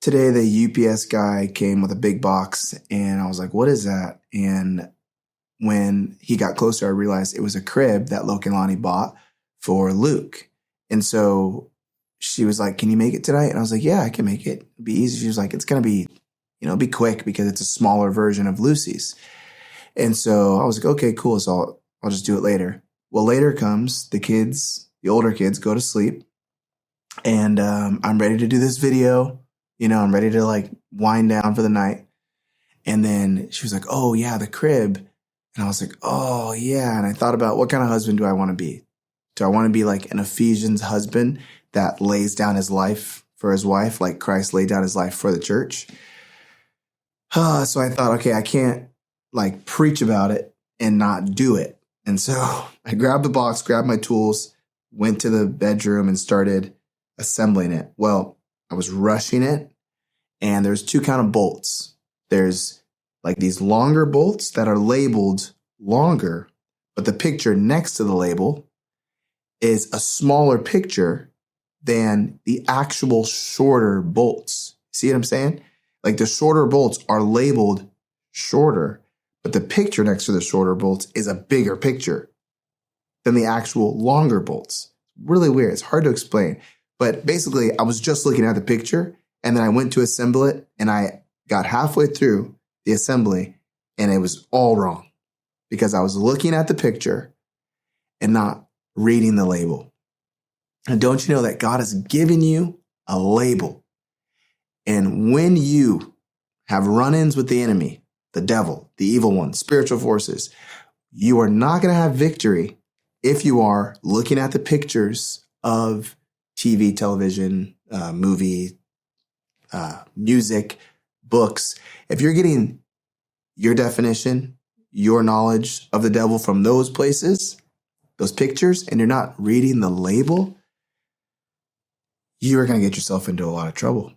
Today, the UPS guy came with a big box, and I was like, what is that? And when he got closer, I realized it was a crib that Loki and Lonnie bought for Luke. And so she was like, can you make it tonight? And I was like, yeah, I can make it. It'll be easy. She was like, it's going to be, be quick because it's a smaller version of Lucy's. And so I was like, okay, cool. So I'll just do it later. Well, later comes the older kids go to sleep, and I'm ready to do this video. I'm ready to like wind down for the night. And then she was like, oh yeah, the crib. And I was like, oh yeah. And I thought about, what kind of husband do I want to be? Do I want to be like an Ephesians husband that lays down his life for his wife, like Christ laid down his life for the church? So I thought, okay, I can't like preach about it and not do it. And so I grabbed the box, grabbed my tools, went to the bedroom and started assembling it. Well, I was rushing it, and there's two kind of bolts. There's like these longer bolts that are labeled longer, but the picture next to the label is a smaller picture than the actual shorter bolts. See what I'm saying? Like the shorter bolts are labeled shorter, but the picture next to the shorter bolts is a bigger picture than the actual longer bolts. Really weird. It's hard to explain. But basically, I was just looking at the picture, and then I went to assemble it, and I got halfway through the assembly, and it was all wrong because I was looking at the picture and not reading the label. And don't you know that God has given you a label? And when you have run-ins with the enemy, the devil, the evil one, spiritual forces, you are not going to have victory if you are looking at the pictures of TV, television, movie, music, books. If you're getting your definition, your knowledge of the devil from those places, those pictures, and you're not reading the label, you are going to get yourself into a lot of trouble.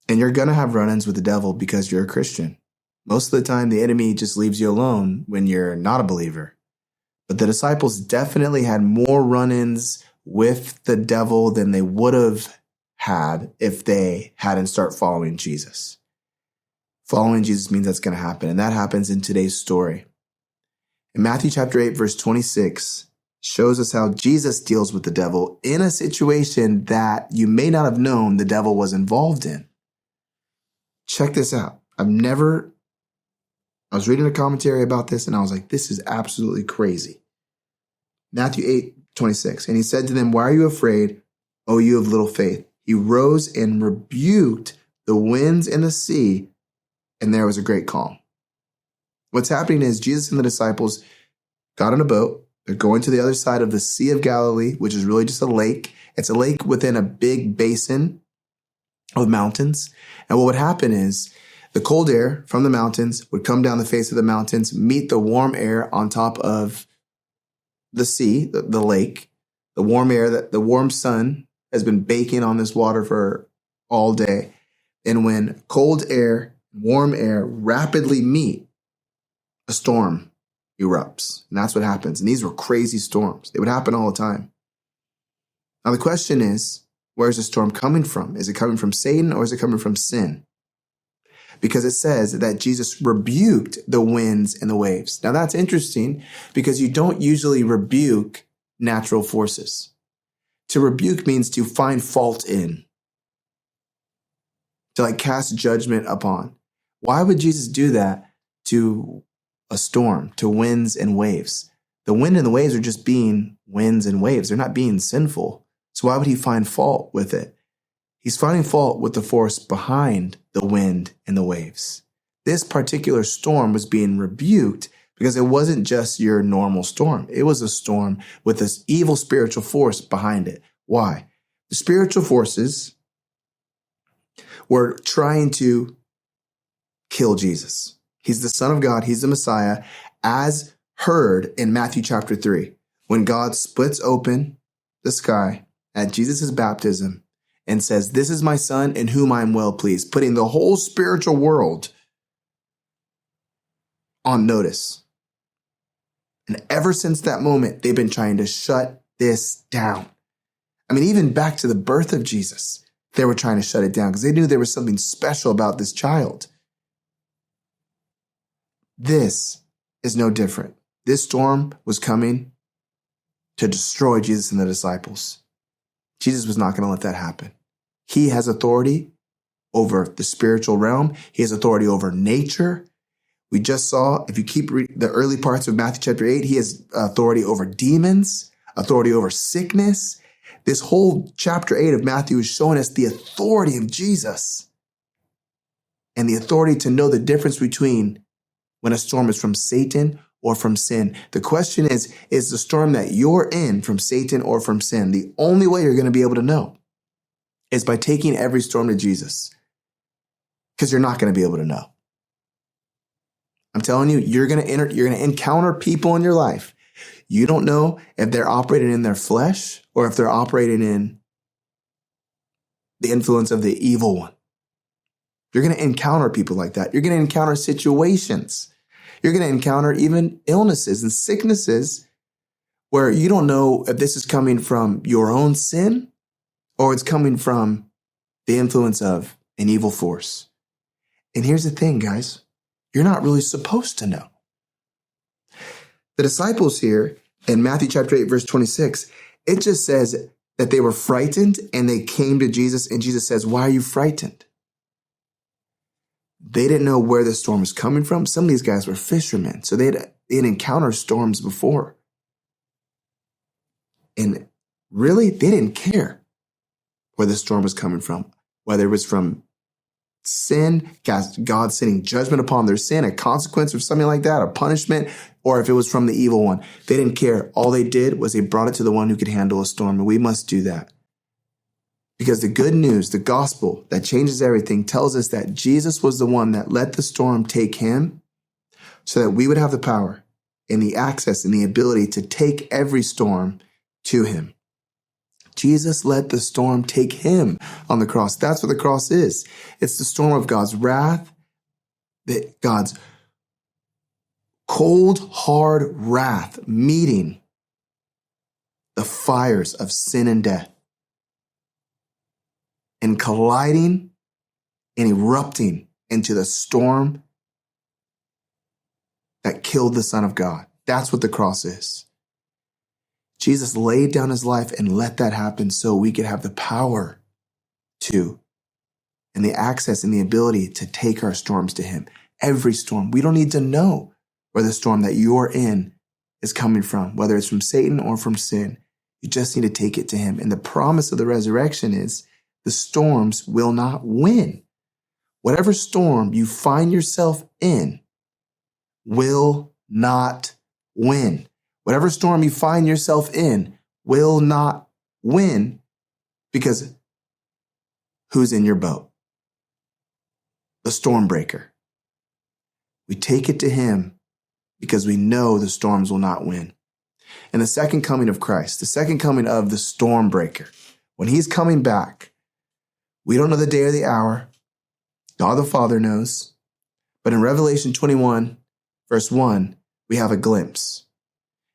And you're going to have run-ins with the devil because you're a Christian. Most of the time, the enemy just leaves you alone when you're not a believer. But the disciples definitely had more run-ins with the devil than they would have had if they hadn't started following Jesus. Following Jesus means that's going to happen, and that happens in today's story. In Matthew chapter 8, verse 26, shows us how Jesus deals with the devil in a situation that you may not have known the devil was involved in. Check this out. I was reading a commentary about this, and I was like, this is absolutely crazy. Matthew 8:26, and he said to them, why are you afraid, O you of little faith? He rose and rebuked the winds and the sea, and there was a great calm. What's happening is Jesus and the disciples got on a boat. They're going to the other side of the Sea of Galilee, which is really just a lake. It's a lake within a big basin of mountains. And what would happen is the cold air from the mountains would come down the face of the mountains, meet the warm air on top of the sea, the lake, the warm air, the warm sun has been baking on this water for all day. And when cold air, warm air rapidly meet, a storm erupts. And that's what happens. And these were crazy storms. They would happen all the time. Now the question is, where's the storm coming from? Is it coming from Satan or is it coming from sin? Because it says that Jesus rebuked the winds and the waves. Now that's interesting because you don't usually rebuke natural forces. To rebuke means to find fault in, to like cast judgment upon. Why would Jesus do that to a storm, to winds and waves? The wind and the waves are just being winds and waves. They're not being sinful. So why would he find fault with it? He's finding fault with the force behind the wind and the waves. This particular storm was being rebuked because it wasn't just your normal storm. It was a storm with this evil spiritual force behind it. Why? The spiritual forces were trying to kill Jesus. He's the Son of God. He's the Messiah, as heard in Matthew chapter 3, when God splits open the sky at Jesus' baptism and says, this is my son in whom I am well pleased, putting the whole spiritual world on notice. And ever since that moment, they've been trying to shut this down. I mean, even back to the birth of Jesus, they were trying to shut it down because they knew there was something special about this child. This is no different. This storm was coming to destroy Jesus and the disciples. Jesus was not going to let that happen. He has authority over the spiritual realm. He has authority over nature. We just saw, if you keep reading the early parts of Matthew chapter 8, he has authority over demons, authority over sickness. This whole chapter 8 of Matthew is showing us the authority of Jesus and the authority to know the difference between when a storm is from Satan or from sin. The question is the storm that you're in from Satan or from sin? The only way you're going to be able to know is by taking every storm to Jesus, because you're not going to be able to know. I'm telling you, you're going to encounter people in your life. You don't know if they're operating in their flesh or if they're operating in the influence of the evil one. You're going to encounter people like that. You're going to encounter situations. You're going to encounter even illnesses and sicknesses where you don't know if this is coming from your own sin or it's coming from the influence of an evil force. And here's the thing, guys. You're not really supposed to know. The disciples here in Matthew chapter 8, verse 26, it just says that they were frightened and they came to Jesus, and Jesus says, "Why are you frightened?" They didn't know where the storm was coming from. Some of these guys were fishermen, so they'd encountered storms before. And really, they didn't care where the storm was coming from, whether it was from sin, God sending judgment upon their sin, a consequence or something like that, a punishment, or if it was from the evil one. They didn't care. All they did was they brought it to the one who could handle a storm, and we must do that. Because the good news, the gospel that changes everything, tells us that Jesus was the one that let the storm take him so that we would have the power and the access and the ability to take every storm to him. Jesus let the storm take him on the cross. That's what the cross is. It's the storm of God's wrath, God's cold, hard wrath meeting the fires of sin and death and colliding and erupting into the storm that killed the Son of God. That's what the cross is. Jesus laid down his life and let that happen so we could have the power to, and the access and the ability to take our storms to him. Every storm. We don't need to know where the storm that you're in is coming from, whether it's from Satan or from sin. You just need to take it to him. And the promise of the resurrection is the storms will not win. Whatever storm you find yourself in will not win. Whatever storm you find yourself in will not win, because who's in your boat? The storm breaker. We take it to him because we know the storms will not win. And the second coming of Christ, the second coming of the storm breaker, when he's coming back, we don't know the day or the hour. God the Father knows. But in Revelation 21, verse 1, we have a glimpse.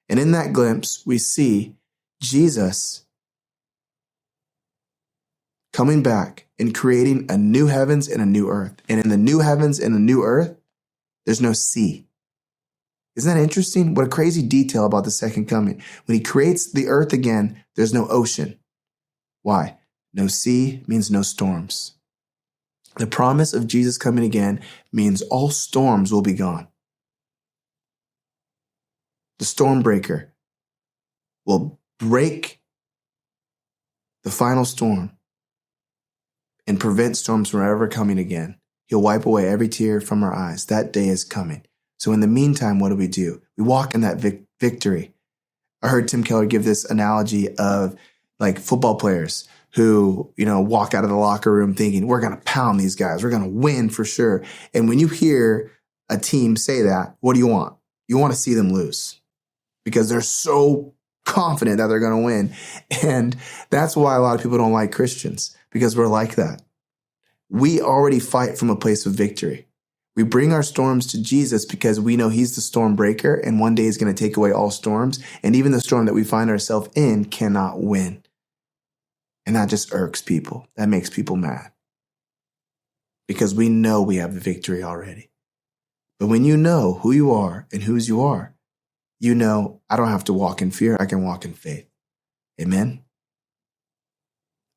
And in that glimpse, we see Jesus coming back and creating a new heavens and a new earth. And in the new heavens and the new earth, there's no sea. Isn't that interesting? What a crazy detail about the second coming. When he creates the earth again, there's no ocean. Why? No sea means no storms. The promise of Jesus coming again means all storms will be gone. The storm breaker will break the final storm and prevent storms from ever coming again. He'll wipe away every tear from our eyes. That day is coming. So in the meantime, what do? We walk in that victory. I heard Tim Keller give this analogy of like football players who, walk out of the locker room thinking, we're going to pound these guys. We're going to win for sure. And when you hear a team say that, what do you want? You want to see them lose, because they're so confident that they're going to win. And that's why a lot of people don't like Christians, because we're like that. We already fight from a place of victory. We bring our storms to Jesus because we know he's the storm breaker, and one day he's going to take away all storms. And even the storm that we find ourselves in cannot win. And that just irks people. That makes people mad. Because we know we have the victory already. But when you know who you are and whose you are, you know, I don't have to walk in fear. I can walk in faith. Amen.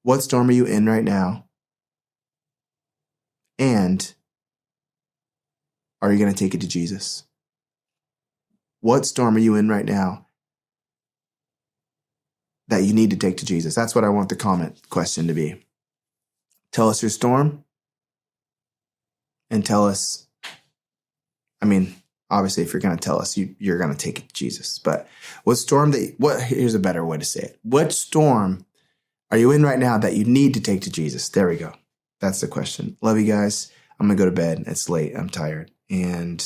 What storm are you in right now? And are you going to take it to Jesus? What storm are you in right now that you need to take to Jesus? That's what I want the comment question to be. Tell us your storm and tell us, obviously if you're going to tell us, you're going to take it to Jesus. But here's a better way to say it. What storm are you in right now that you need to take to Jesus? There we go. That's the question. Love you guys. I'm going to go to bed. It's late. I'm tired. And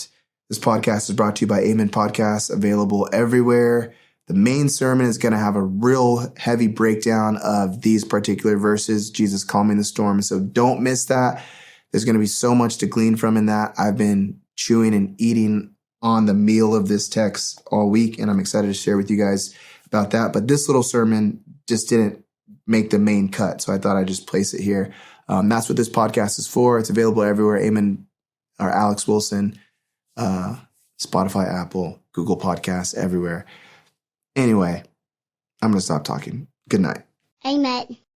this podcast is brought to you by Amen Podcasts, available everywhere. The main sermon is going to have a real heavy breakdown of these particular verses, Jesus calming the storm. So don't miss that. There's going to be so much to glean from in that. I've been chewing and eating on the meal of this text all week, and I'm excited to share with you guys about that. But this little sermon just didn't make the main cut, so I thought I'd just place it here. That's what this podcast is for. It's available everywhere. Amen, or Alex Wilson, Spotify, Apple, Google Podcasts, everywhere. Anyway, I'm going to stop talking. Good night. Amen.